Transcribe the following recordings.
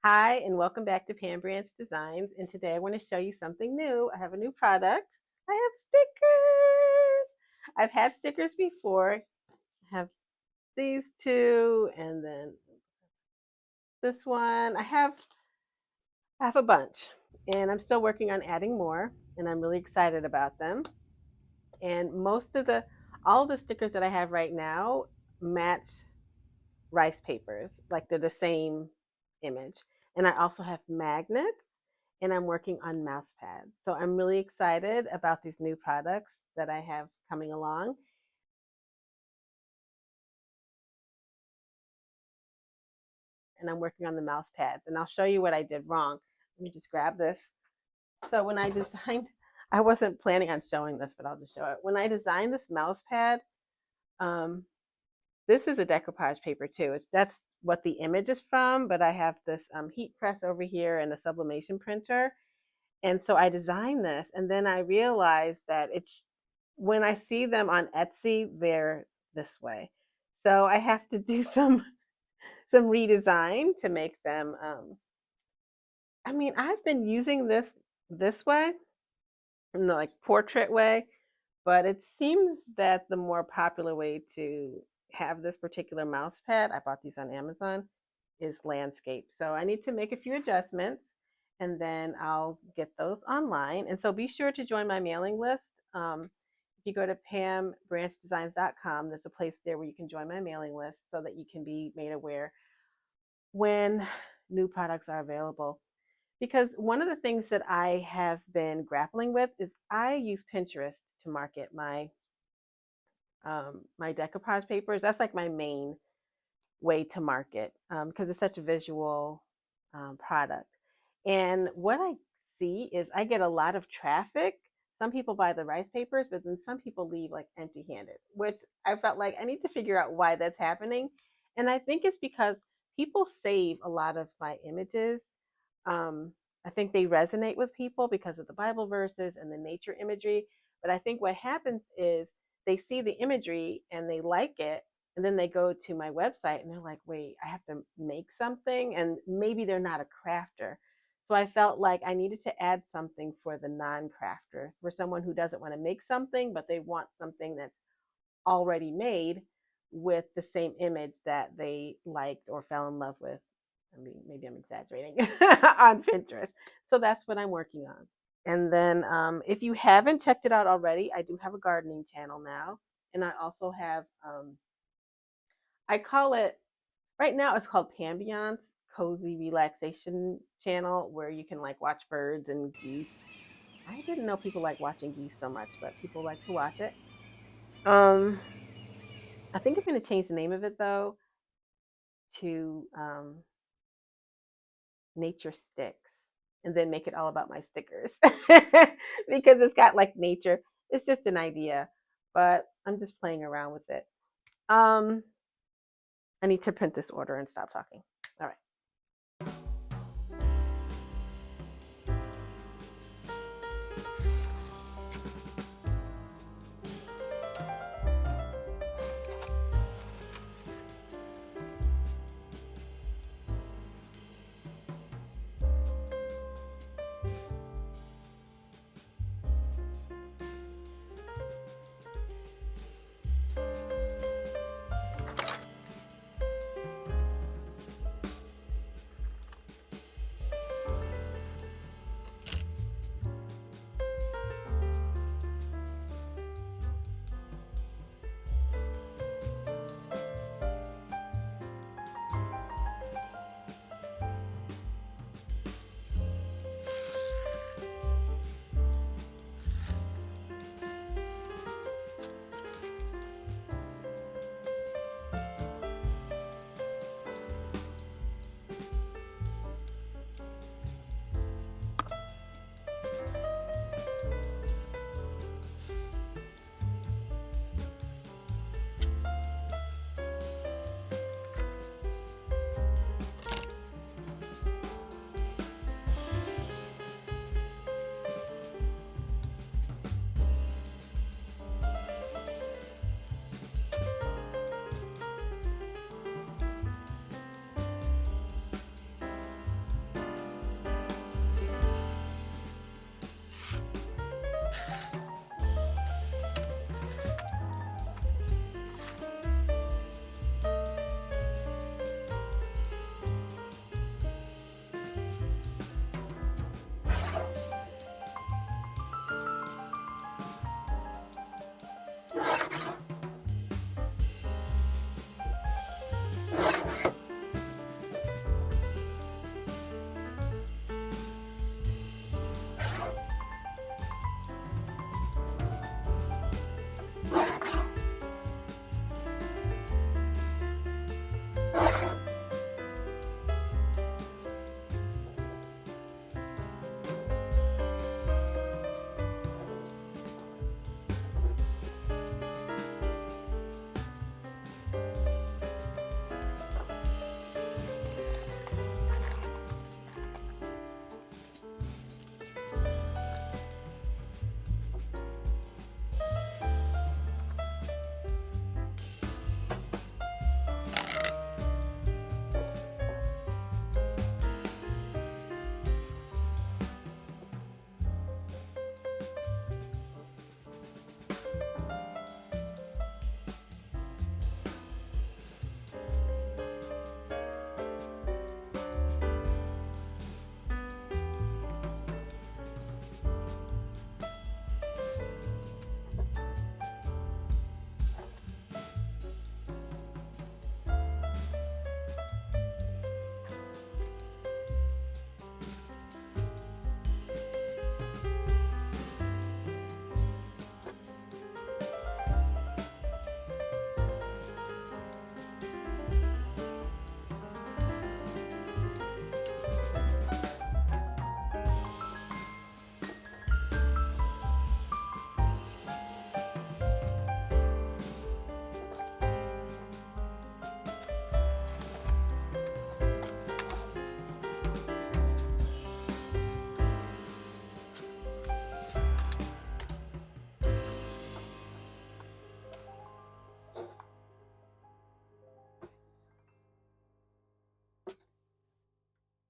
Hi, and welcome back to Pam Designs. And today I want to show you something new. I have a new product. I have stickers. I've had stickers before. I have these two, and then this one. I have a bunch, and I'm still working on adding more, and I'm really excited about them. And all of the stickers that I have right now match rice papers, like they're the same image. And I also have magnets and I'm working on mouse pads. So I'm really excited about these new products that I have coming along. And I'm working on the mouse pads. And I'll show you what I did wrong. Let me just grab this. So when I designed, I wasn't planning on showing this, but I'll just show it. When I designed this mouse pad, um, this is a decoupage paper too. That's what the image is from, but I have this heat press over here and a sublimation printer. And so I designed this, and then I realized that it's when I see them on Etsy, they're this way. So I have to do some redesign to make them. I mean, I've been using this way, in the like portrait way, but it seems that the more popular way to have this particular mouse pad, I bought these on Amazon, is landscape. So I need to make a few adjustments and then I'll get those online. And so be sure to join my mailing list. If you go to pambranchdesigns.com, there's a place there where you can join my mailing list so that you can be made aware when new products are available. Because one of the things that I have been grappling with is I use Pinterest to market my decoupage papers. That's like my main way to market because it's such a visual product. And what I see is I get a lot of traffic. Some people buy the rice papers, but then some people leave like empty handed, which I felt like I need to figure out why that's happening. And I think it's because people save a lot of my images. I think they resonate with people because of the Bible verses and the nature imagery. But I think what happens is they see the imagery and they like it, and then they go to my website and they're like, wait, I have to make something. And maybe they're not a crafter. So I felt like I needed to add something for the non crafter, for someone who doesn't want to make something, but they want something that's already made with the same image that they liked or fell in love with. I mean, maybe I'm exaggerating on Pinterest. So that's what I'm working on. And then if you haven't checked it out already, I do have a gardening channel now. And I also have I call it right now it's called Pambiance Cozy Relaxation Channel, where you can like watch birds and geese. I didn't know people like watching geese so much, but people like to watch it. Um, I think I'm going to change the name of it though to Nature Sticks, and then make it all about my stickers because it's got like nature. It's just an idea, but I'm just playing around with it. Um, I need to print this order and stop talking. All right.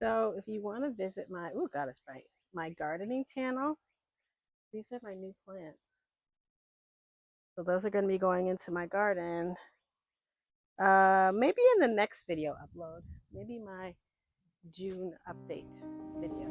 So if you want to visit my, oh God, it's bright, my gardening channel, these are my new plants. So those are going to be going into my garden. Maybe in the next video upload, maybe my June update video.